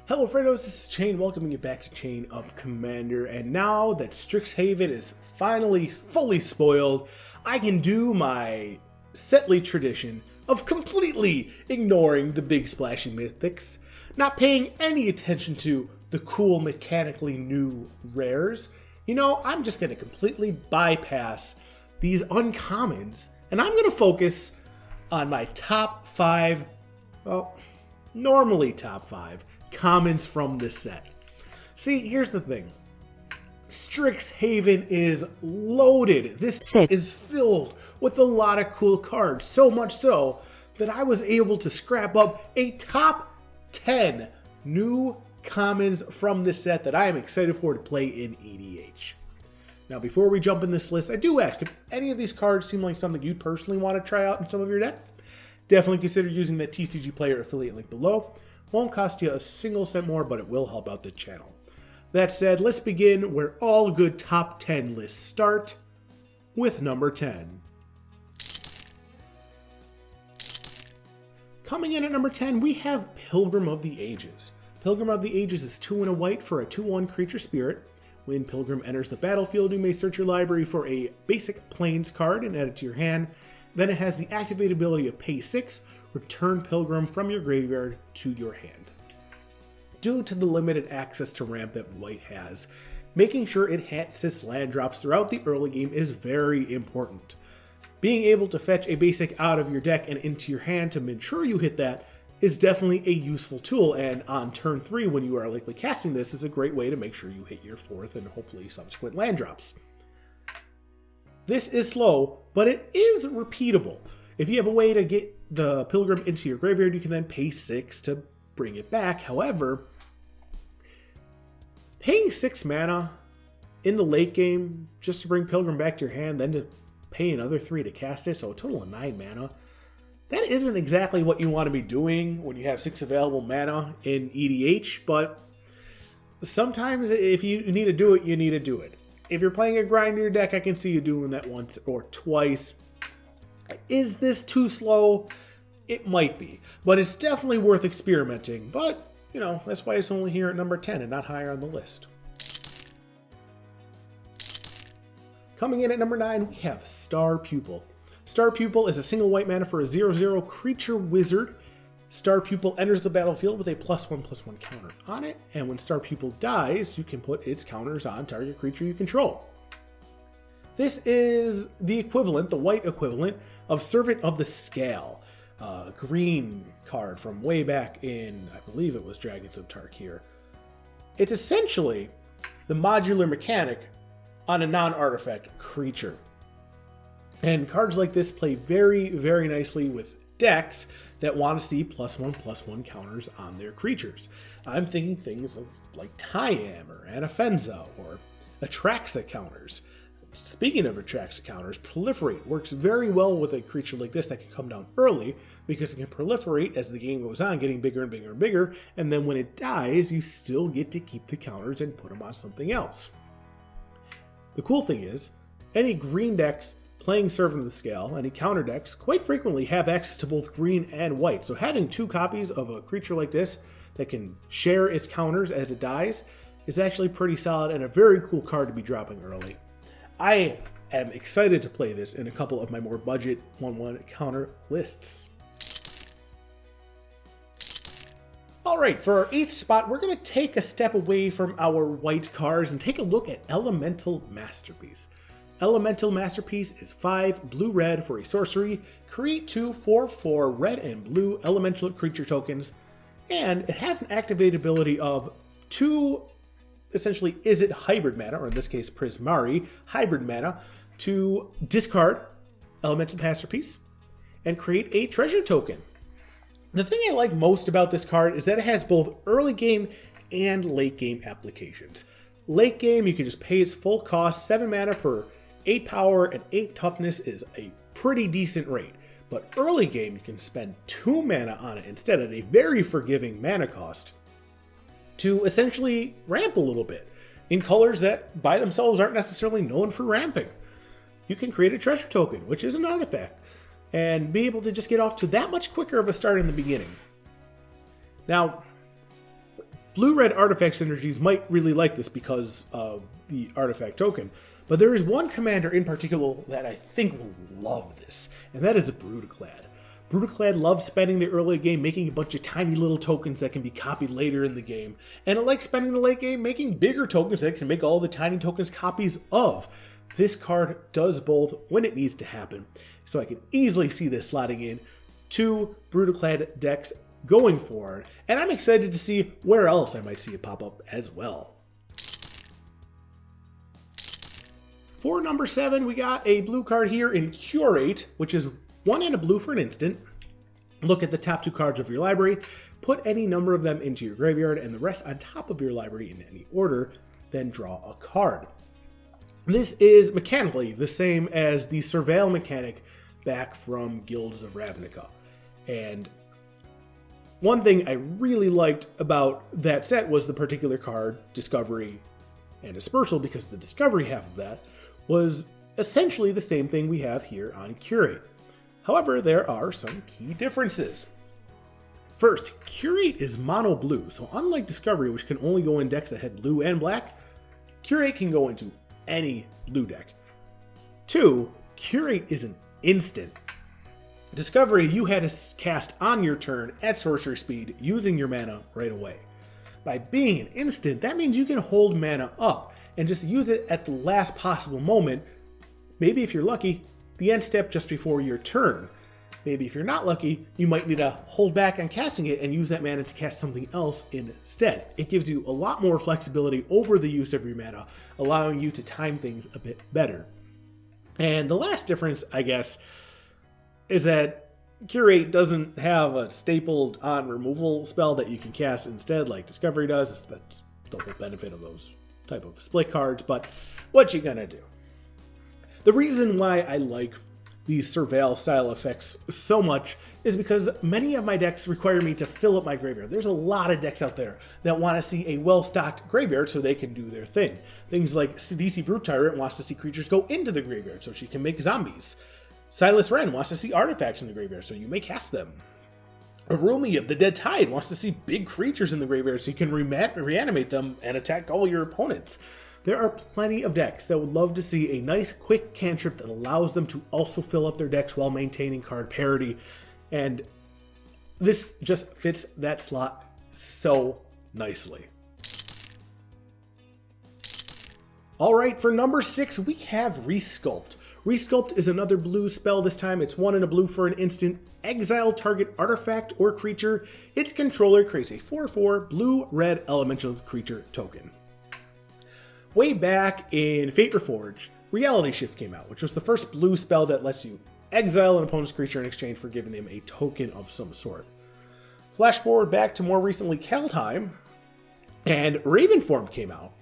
Hello friendos, this is Chain, welcoming you back to Chain of Commander, and now that Strixhaven is finally fully spoiled, I can do my setly tradition of completely ignoring the big splashy mythics, not paying any attention to the cool mechanically new rares. You know, I'm just going to completely bypass these uncommons, and I'm going to focus on my top 5, well, normally top 5, commons from this set. See, here's the thing. Strixhaven is loaded. This set is filled with a lot of cool cards, so much so that I was able to scrap up a top 10 new commons from this set that I am excited for to play in EDH. Now, before we jump in this list, I do ask if any of these cards seem like something you personally want to try out in some of your decks. Definitely consider using the TCG Player affiliate link below. Won't cost you a single cent more, but it will help out the channel. That said, let's begin where all good top 10 lists start, with number 10. Coming in at number 10, we have Pilgrim of the Ages. Pilgrim of the Ages is 2 and a white for a 2/1 creature spirit. When Pilgrim enters the battlefield, you may search your library for a basic Plains card and add it to your hand. Then it has the activate ability of pay 6, return Pilgrim from your graveyard to your hand. Due to the limited access to ramp that white has, making sure it hits its land drops throughout the early game is very important. Being able to fetch a basic out of your deck and into your hand to ensure you hit that is definitely a useful tool, and on turn 3 when you are likely casting this is a great way to make sure you hit your 4th and hopefully subsequent land drops. This is slow, but it is repeatable. If you have a way to get the Pilgrim into your graveyard, you can then pay 6 to bring it back. However, paying 6 mana in the late game just to bring Pilgrim back to your hand, then to pay another 3 to cast it, so a total of 9 mana, that isn't exactly what you want to be doing when you have 6 available mana in EDH, but sometimes if you need to do it, you need to do it. If you're playing a grinder deck, I can see you doing that once or twice. Is this too slow? It might be, but it's definitely worth experimenting. But, you know, that's why it's only here at number 10 and not higher on the list. Coming in at number 9, we have Star Pupil. Star Pupil is a single white mana for a 0/0 creature wizard. Star Pupil enters the battlefield with a +1/+1 counter on it, and when Star Pupil dies, you can put its counters on target creature you control. This is the equivalent, the white equivalent, of Servant of the Scale, a green card from way back in, I believe it was Dragons of Tarkir. It's essentially the modular mechanic on a non-artifact creature. And cards like this play very, very nicely with decks that want to see +1/+1 counters on their creatures. I'm thinking things of like Tyam or Anafenza or Atraxa counters. Speaking of Atraxa counters, Proliferate works very well with a creature like this that can come down early because it can proliferate as the game goes on, getting bigger and bigger and bigger, and then when it dies, you still get to keep the counters and put them on something else. The cool thing is, any green decks playing Servant of the Scale, any counter decks, quite frequently have access to both green and white, so having 2 copies of a creature like this that can share its counters as it dies is actually pretty solid and a very cool card to be dropping early. I am excited to play this in a couple of my more budget 1/1 counter lists. Alright, for our 8th spot, we're going to take a step away from our white cards and take a look at Elemental Masterpiece. Elemental Masterpiece is 5 blue-red for a sorcery, create 2 4/4 red and blue elemental creature tokens, and it has an activated ability of 2 essentially Izzet hybrid mana, or in this case Prismari hybrid mana, to discard Elemental Masterpiece and create a treasure token. The thing I like most about this card is that it has both early game and late game applications. Late game, you can just pay its full cost. 7 mana for 8 power and 8 toughness is a pretty decent rate. But early game, you can spend 2 mana on it instead at a very forgiving mana cost to essentially ramp a little bit in colors that by themselves aren't necessarily known for ramping. You can create a treasure token, which is an artifact, and be able to just get off to that much quicker of a start in the beginning. Now, Blue-red artifact synergies might really like this because of the artifact token, but there is one commander in particular that I think will love this, and that is Brutaclad. Brutaclad loves spending the early game making a bunch of tiny little tokens that can be copied later in the game, and it likes spending the late game making bigger tokens that it can make all the tiny tokens copies of. This card does both when it needs to happen, so I can easily see this slotting in 2 Brutaclad decks going forward, and I'm excited to see where else I might see it pop up as well. For number 7, we got a blue card here in Curate, which is 1 and a blue for an instant. Look at the top 2 cards of your library, put any number of them into your graveyard, and the rest on top of your library in any order, then draw a card. This is mechanically the same as the Surveil mechanic back from Guilds of Ravnica, and one thing I really liked about that set was the particular card, Discovery and Dispersal, because the Discovery half of that was essentially the same thing we have here on Curate. However, there are some key differences. First, Curate is mono blue, so unlike Discovery, which can only go in decks that had blue and black, Curate can go into any blue deck. 2, Curate is an instant. Discovery, you had to cast on your turn at sorcery speed using your mana right away. By being an instant, that means you can hold mana up and just use it at the last possible moment. Maybe if you're lucky, the end step just before your turn. Maybe if you're not lucky, you might need to hold back on casting it and use that mana to cast something else instead. It gives you a lot more flexibility over the use of your mana, allowing you to time things a bit better. And the last difference, I guess, is that Curate doesn't have a stapled on removal spell that you can cast instead like Discovery does. That's the whole benefit of those type of split cards, but what you gonna do? The reason why I like these Surveil style effects so much is because many of my decks require me to fill up my graveyard. There's a lot of decks out there that want to see a well-stocked graveyard so they can do their thing. Things like DC Brute Tyrant wants to see creatures go into the graveyard so she can make zombies. Silas Wren wants to see artifacts in the graveyard so you may cast them. Arumi of the Dead Tide wants to see big creatures in the graveyard so you can reanimate them and attack all your opponents. There are plenty of decks that would love to see a nice quick cantrip that allows them to also fill up their decks while maintaining card parity, and this just fits that slot so nicely. Alright, for number 6 we have Resculpt. Resculpt is another blue spell. This time it's 1 and a blue for an instant. Exile target artifact or creature. Its controller creates a 4/4 blue-red elemental creature token. Way back in Fate Reforged, Reality Shift came out, which was the first blue spell that lets you exile an opponent's creature in exchange for giving them a token of some sort. Flash forward back to more recently Kaldheim, and Ravenform came out.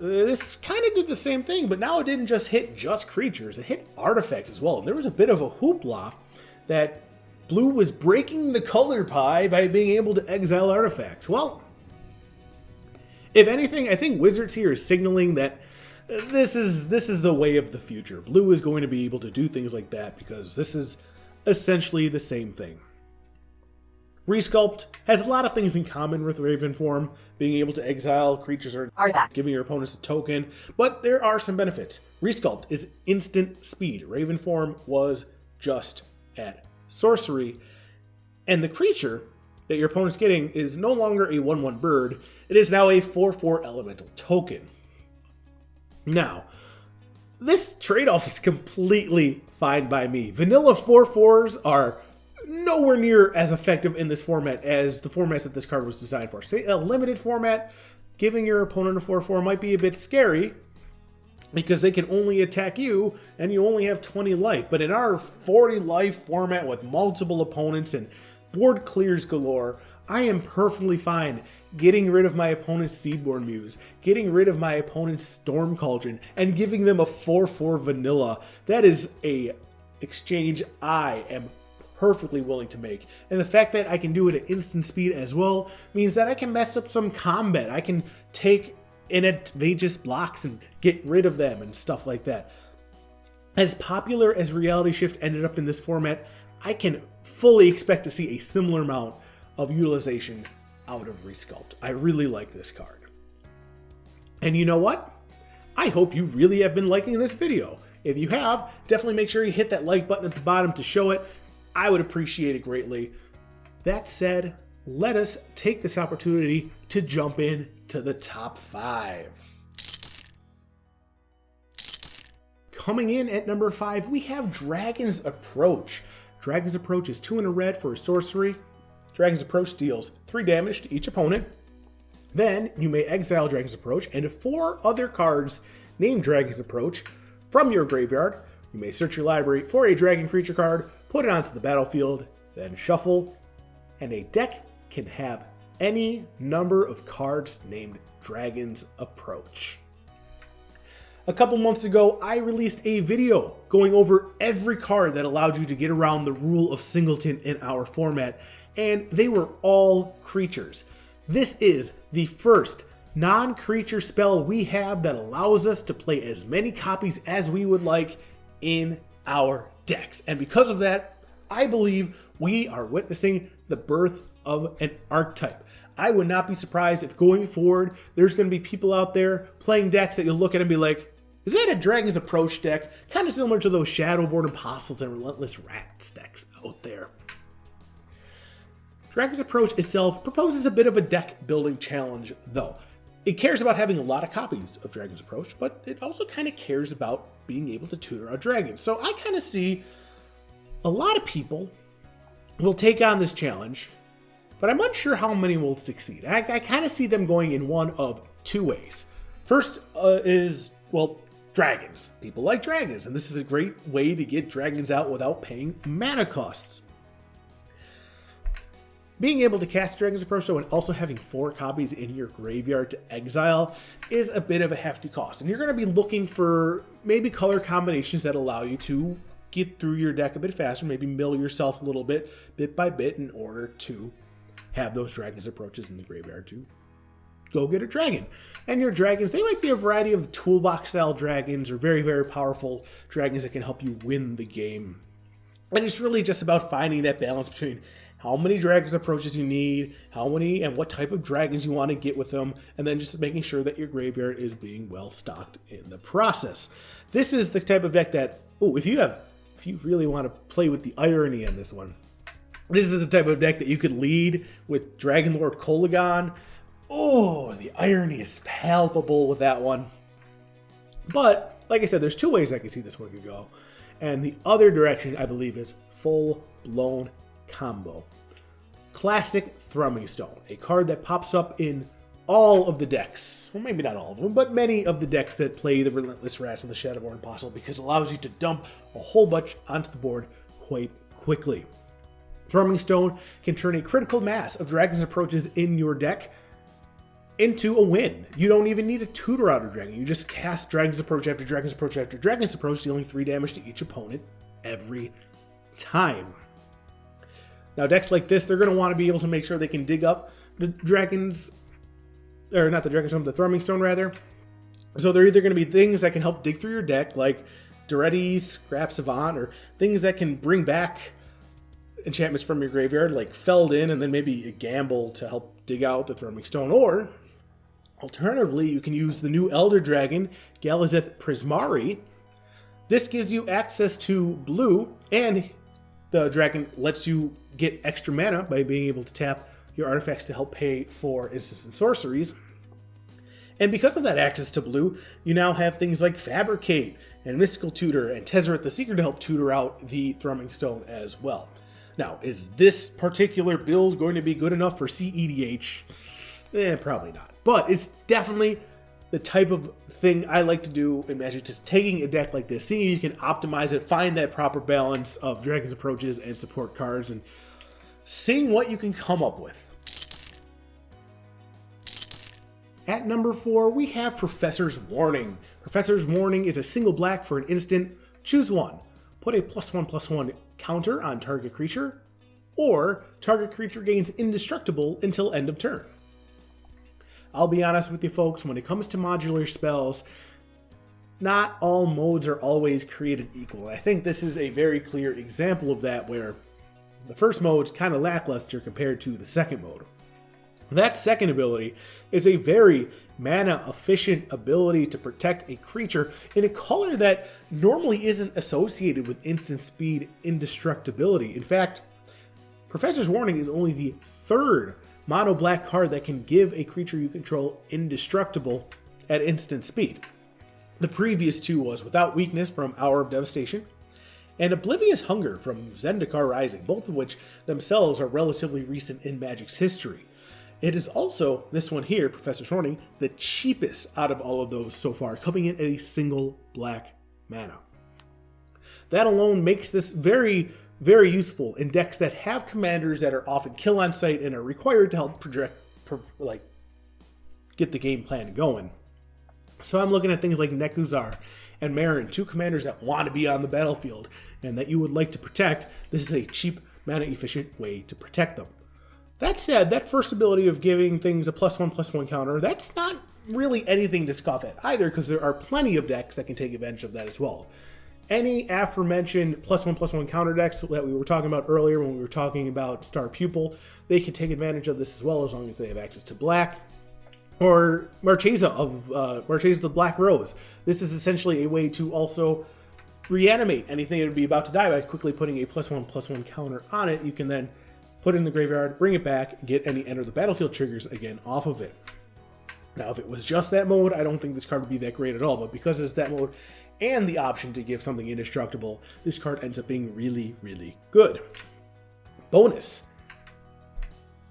This kind of did the same thing, but now it didn't just hit just creatures, it hit artifacts as well. And there was a bit of a hoopla that blue was breaking the color pie by being able to exile artifacts. Well, if anything, I think Wizards here is signaling that this is the way of the future. Blue is going to be able to do things like that because this is essentially the same thing. Resculpt has a lot of things in common with Ravenform, being able to exile creatures or giving your opponents a token, but there are some benefits. Resculpt is instant speed. Ravenform was just at sorcery, and the creature that your opponent's getting is no longer a 1/1 bird, it is now a 4/4 elemental token. Now, this trade-off is completely fine by me. Vanilla 4/4s are nowhere near as effective in this format as the formats that this card was designed for. Say a limited format, giving your opponent a 4/4 might be a bit scary because they can only attack you and you only have 20 life. But in our 40 life format with multiple opponents and board clears galore, I am perfectly fine getting rid of my opponent's Seedborn Muse, getting rid of my opponent's Storm Cauldron, and giving them a 4/4 vanilla. That is a exchange I am perfectly willing to make. And the fact that I can do it at instant speed as well means that I can mess up some combat. I can take inadvantageous blocks and get rid of them and stuff like that. As popular as Reality Shift ended up in this format, I can fully expect to see a similar amount of utilization out of Resculpt. I really like this card. And you know what? I hope you really have been liking this video. If you have, definitely make sure you hit that like button at the bottom to show it. I would appreciate it greatly. That said, let us take this opportunity to jump in to the top 5. Coming in at number 5, we have Dragon's Approach. Dragon's Approach is 2 and a red for a sorcery. Dragon's Approach deals 3 damage to each opponent. Then you may exile Dragon's Approach and 4 other cards named Dragon's Approach from your graveyard. You may search your library for a dragon creature card, put it onto the battlefield, then shuffle, and a deck can have any number of cards named Dragon's Approach. A couple months ago, I released a video going over every card that allowed you to get around the rule of singleton in our format, and they were all creatures. This is the first non-creature spell we have that allows us to play as many copies as we would like in our decks. And because of that, I believe we are witnessing the birth of an archetype. I would not be surprised if going forward, there's going to be people out there playing decks that you'll look at and be like, is that a Dragon's Approach deck? Kind of similar to those Shadowborn Apostles and Relentless Rats decks out there. Dragon's Approach itself proposes a bit of a deck building challenge though. It cares about having a lot of copies of Dragon's Approach, but it also kind of cares about being able to tutor our dragons. So I kind of see a lot of people will take on this challenge, but I'm unsure how many will succeed. I kind of see them going in one of 2 ways. First is, well, dragons. People like dragons, and this is a great way to get dragons out without paying mana costs. Being able to cast Dragon's Approach and also having 4 copies in your graveyard to exile is a bit of a hefty cost. And you're going to be looking for maybe color combinations that allow you to get through your deck a bit faster, maybe mill yourself a little bit by bit, in order to have those Dragon's Approaches in the graveyard to go get a dragon. And your dragons, they might be a variety of toolbox-style dragons or very, very powerful dragons that can help you win the game. And it's really just about finding that balance between how many Dragon's Approaches you need, how many and what type of dragons you want to get with them, and then just making sure that your graveyard is being well stocked in the process. This is the type of deck that, if you really want to play with the irony on this one, this is the type of deck that you could lead with Dragonlord Kolaghan. Oh, the irony is palpable with that one. But, like I said, there's 2 ways I can see this one could go. And the other direction, I believe, is full-blown combo. Classic Thrumming Stone, a card that pops up in all of the decks, well, maybe not all of them, but many of the decks that play the Relentless Rats and the Shadowborn Apostle, because it allows you to dump a whole bunch onto the board quite quickly. Thrumming Stone can turn a critical mass of Dragon's Approaches in your deck into a win. You don't even need to tutor out a dragon. You just cast Dragon's Approach after Dragon's Approach after Dragon's Approach, dealing 3 damage to each opponent every time. Now, decks like this, they're going to want to be able to make sure they can dig up the dragons, or not the Dragon's Stone, the Thrumming Stone, rather. So they're either going to be things that can help dig through your deck, like Duretti's, Scrap Savant, or things that can bring back enchantments from your graveyard, like Felled In, and then maybe a gamble to help dig out the Thrumming Stone. Or, alternatively, you can use the new Elder Dragon, Galazeth Prismari. This gives you access to blue, and the dragon lets you get extra mana by being able to tap your artifacts to help pay for instants and sorceries. And because of that access to blue, you now have things like Fabricate and Mystical Tutor and Tezzeret the Seeker to help tutor out the Thrumming Stone as well. Now, is this particular build going to be good enough for CEDH? Probably not. But it's definitely the type of thing I like to do in Magic, just taking a deck like this, seeing if you can optimize it, find that proper balance of Dragon's Approaches and support cards, and seeing what you can come up with. At number 4, we have Professor's Warning. Professor's Warning is a single black for an instant. Choose one. Put a +1/+1 counter on target creature, or target creature gains indestructible until end of turn. I'll be honest with you folks, when it comes to modular spells, not all modes are always created equal. And I think this is a very clear example of that, where the first mode's kind of lackluster compared to the second mode. That second ability is a very mana efficient ability to protect a creature in a color that normally isn't associated with instant speed indestructibility. In fact, Professor's Warning is only the third mono black card that can give a creature you control indestructible at instant speed. The previous two was Without Weakness from Hour of Devastation and Oblivious Hunger from Zendikar Rising, both of which themselves are relatively recent in Magic's history. It is also, this one here, Professor's Warning, the cheapest out of all of those so far, coming in at a single black mana. That alone makes this very, very useful in decks that have commanders that are often kill on sight and are required to help get the game plan going. So I'm looking at things like Nekuzar and Marin, two commanders that want to be on the battlefield and that you would like to protect. This is a cheap, mana efficient way to protect them. That said, that first ability of giving things a +1/+1 counter, that's not really anything to scoff at either, because there are plenty of decks that can take advantage of that as well. Any aforementioned +1/+1 counter decks that we were talking about earlier when we were talking about Star Pupil, they can take advantage of this as well, as long as they have access to black. Or Marchesa the Black Rose. This is essentially a way to also reanimate anything that would be about to die by quickly putting a +1/+1 counter on it. You can then put it in the graveyard, bring it back, get any enter the battlefield triggers again off of it. Now, if it was just that mode, I don't think this card would be that great at all, but because it's that mode and the option to give something indestructible, this card ends up being really, really good. Bonus.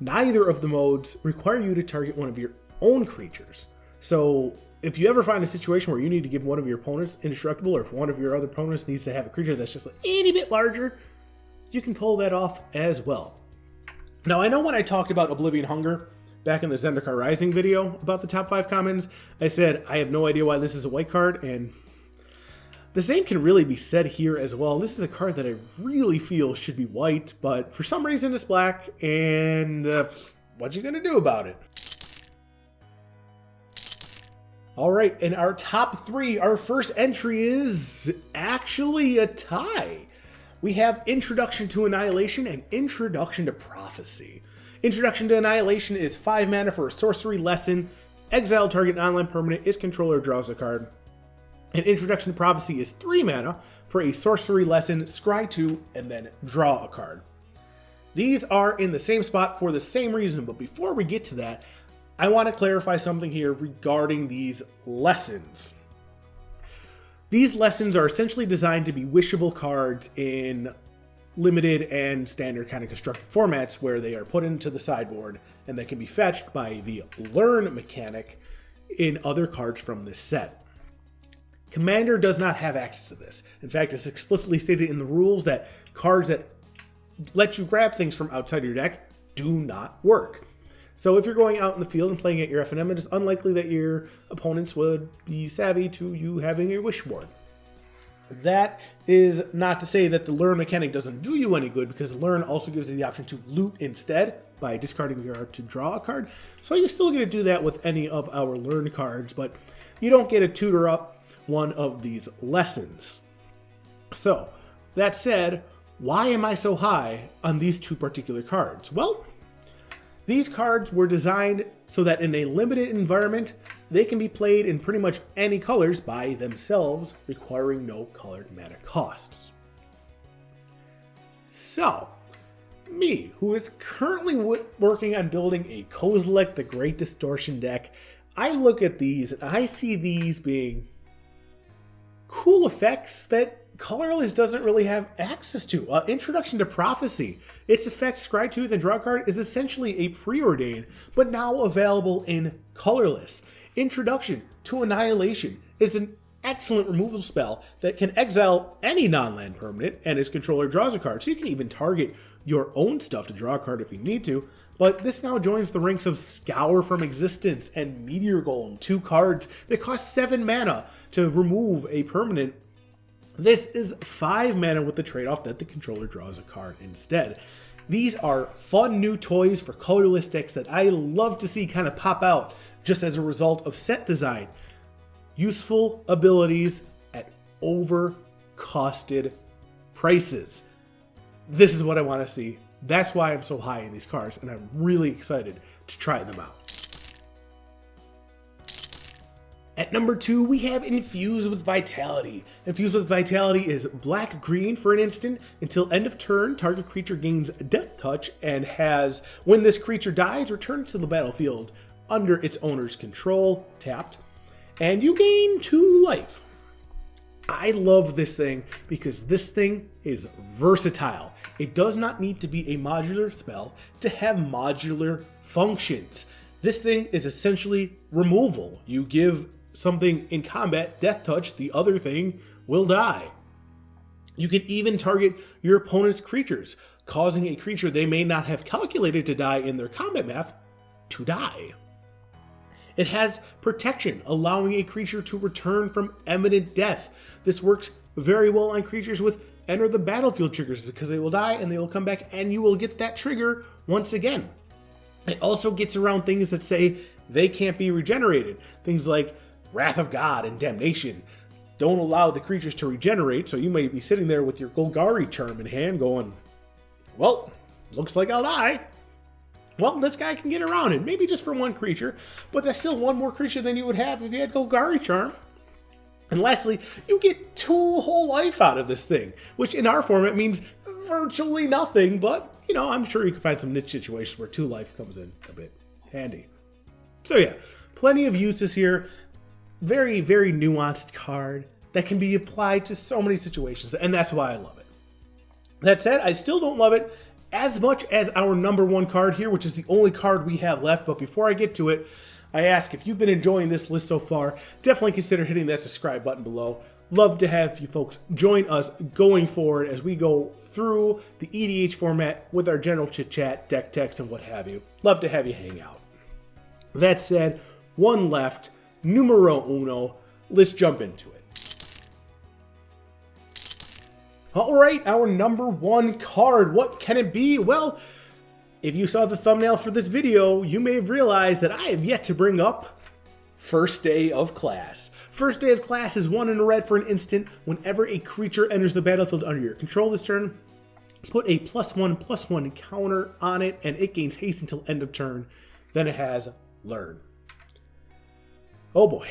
Neither of the modes require you to target one of your own creatures. So if you ever find a situation where you need to give one of your opponents indestructible, or if one of your other opponents needs to have a creature that's just a itty bit larger, you can pull that off as well. Now, I know when I talked about Oblivion Hunger back in the Zendikar Rising video about the top 5 commons, I said I have no idea why this is a white card, and the same can really be said here as well. This is a card that I really feel should be white, but for some reason it's black, and what you gonna do about it? All right, in our top 3, our first entry is actually a tie. We have Introduction to Annihilation and Introduction to Prophecy. Introduction to Annihilation is 5 mana for a sorcery lesson. Exile target online permanent, its controller draws a card. And Introduction to Prophecy is 3 mana for a sorcery lesson, scry 2, and then draw a card. These are in the same spot for the same reason, but before we get to that, I want to clarify something here regarding these lessons. These lessons are essentially designed to be wishable cards in limited and standard kind of constructed formats where they are put into the sideboard and they can be fetched by the learn mechanic in other cards from this set. Commander does not have access to this. In fact, it's explicitly stated in the rules that cards that let you grab things from outside your deck do not work. So if you're going out in the field and playing at your FNM, it is unlikely that your opponents would be savvy to you having a wish board. That is not to say that the learn mechanic doesn't do you any good, because learn also gives you the option to loot instead by discarding your card to draw a card. So you're still going to do that with any of our learn cards, but you don't get to tutor up one of these lessons. So that said, why am I so high on these two particular cards? Well, these cards were designed so that in a limited environment, they can be played in pretty much any colors by themselves, requiring no colored mana costs. So, me, who is currently working on building a Kozilek the Great Distortion deck, I look at these and I see these being cool effects that Colorless doesn't really have access to. Introduction to Prophecy. Its effect, Scry 2, then draw a card, is essentially a preordain, but now available in Colorless. Introduction to Annihilation is an excellent removal spell that can exile any non-land permanent, and its controller draws a card, so you can even target your own stuff to draw a card if you need to. But this now joins the ranks of Scour from Existence and Meteor Golem, 2 cards that cost 7 mana to remove a permanent. This is 5 mana with the trade-off that the controller draws a card instead. These are fun new toys for colorless decks that I love to see kind of pop out just as a result of set design. Useful abilities at overcosted prices. This is what I want to see That's why I'm so high in these cards, and I'm really excited to try them out. At number 2, we have Infuse with Vitality. Infuse with Vitality is black-green for an instant. Until end of turn, target creature gains Death Touch and has, when this creature dies, return to the battlefield under its owner's control, tapped, and you gain 2 life. I love this thing because this thing is versatile. It does not need to be a modular spell to have modular functions. This thing is essentially removal. You give something in combat Death Touch, the other thing will die. You can even target your opponent's creatures, causing a creature they may not have calculated to die in their combat math to die. It has protection, allowing a creature to return from imminent death. This works very well on creatures with enter the battlefield triggers because they will die and they will come back and you will get that trigger once again. It also gets around things that say they can't be regenerated. Things like Wrath of God and Damnation don't allow the creatures to regenerate, so you may be sitting there with your Golgari charm in hand going, well, looks like I'll die. Well, this guy can get around it, maybe just for 1 creature, but that's still 1 more creature than you would have if you had Golgari charm. And lastly, you get 2 whole life out of this thing, which in our format means virtually nothing, but, you know, I'm sure you can find some niche situations where 2 life comes in a bit handy. So yeah, plenty of uses here. Very, very nuanced card that can be applied to so many situations, and that's why I love it. That said, I still don't love it as much as our number 1 card here, which is the only card we have left, but before I get to it, I ask if you've been enjoying this list so far, definitely consider hitting that subscribe button below. Love to have you folks join us going forward as we go through the EDH format with our general chit-chat, deck techs, and what have you. Love to have you hang out. That said, 1 left. Numero uno, let's jump into it. Alright, our number 1 card, what can it be? Well, if you saw the thumbnail for this video, you may have realized that I have yet to bring up First Day of Class. First Day of Class is 1 in a red for an instant. Whenever a creature enters the battlefield under your control this turn, put a +1/+1 counter on it, and it gains haste until end of turn. Then it has Learn. Oh boy.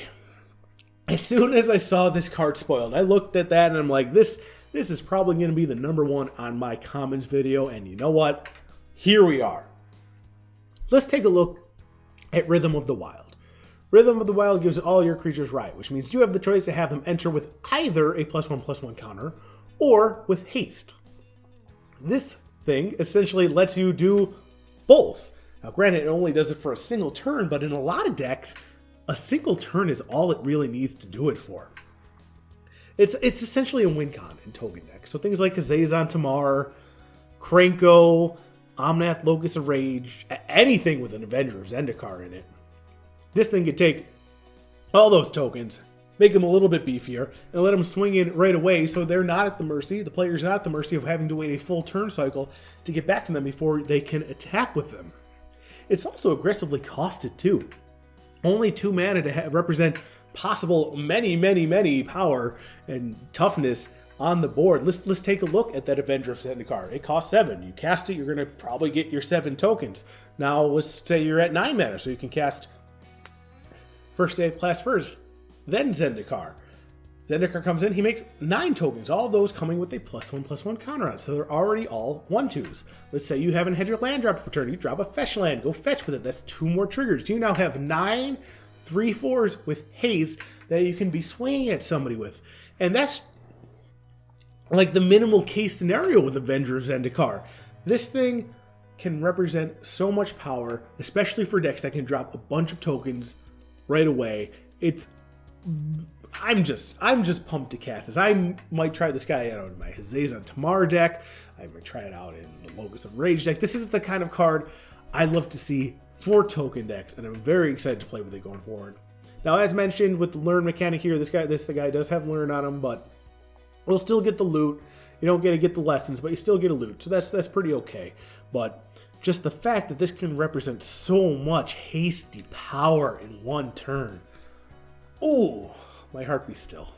As soon as I saw this card spoiled, I looked at that and I'm like, this is probably going to be the number 1 on my commons video, and you know what? Here we are. Let's take a look at Rhythm of the Wild. Rhythm of the Wild gives all your creatures right, which means you have the choice to have them enter with either a +1/+1 counter or with haste. This thing essentially lets you do both. Now granted, it only does it for a single turn, but in a lot of decks, a single turn is all it really needs to do it for. It's essentially a win con in token deck. So things like Kazazan Tamar, Krenko, Omnath Locus of Rage, anything with an Avenger of Zendikar in it. This thing could take all those tokens, make them a little bit beefier, and let them swing in right away so they're not at the mercy, the player's not at the mercy of having to wait a full turn cycle to get back to them before they can attack with them. It's also aggressively costed too. Only 2 mana to represent possible many power and toughness on the board. Let's take a look at that Avenger of Zendikar. It costs 7. You cast it, you're going to probably get your 7 tokens. Now let's say you're at 9 mana, so you can cast First Day of Class first, then Zendikar. Zendikar comes in, he makes 9 tokens, all those coming with a +1/+1 counter on it, so they're already all 1/2s. Let's say you haven't had your land drop for turn, you drop a fetch land, go fetch with it, that's 2 more triggers. You now have 9 3/4s with haste that you can be swinging at somebody with. And that's like the minimal case scenario with Avenger of Zendikar. This thing can represent so much power, especially for decks that can drop a bunch of tokens right away. I'm just pumped to cast this. I might try this guy out in my Kazazan Tamar deck. I might try it out in the Locus of Rage deck. This is the kind of card I love to see for token decks, and I'm very excited to play with it going forward. Now, as mentioned with the learn mechanic here, the guy does have learn on him, but we'll still get the loot. You don't get the lessons, but you still get a loot, so that's pretty okay. But just the fact that this can represent so much hasty power in 1 turn. Ooh, my heart be still.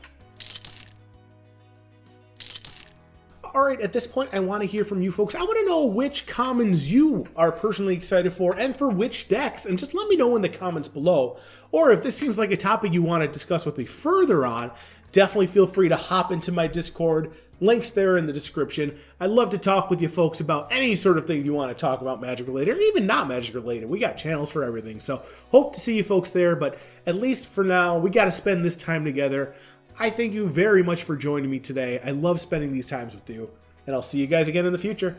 All right, at this point, I want to hear from you folks. I want to know which commons you are personally excited for and for which decks, and just let me know in the comments below. Or if this seems like a topic you want to discuss with me further on, definitely feel free to hop into my Discord. Links there in the description. I'd love to talk with you folks about any sort of thing you want to talk about Magic related, or even not Magic related. We got channels for everything, so hope to see you folks there. But at least for now, we got to spend this time together. I thank you very much for joining me today. I love spending these times with you, and I'll see you guys again in the future.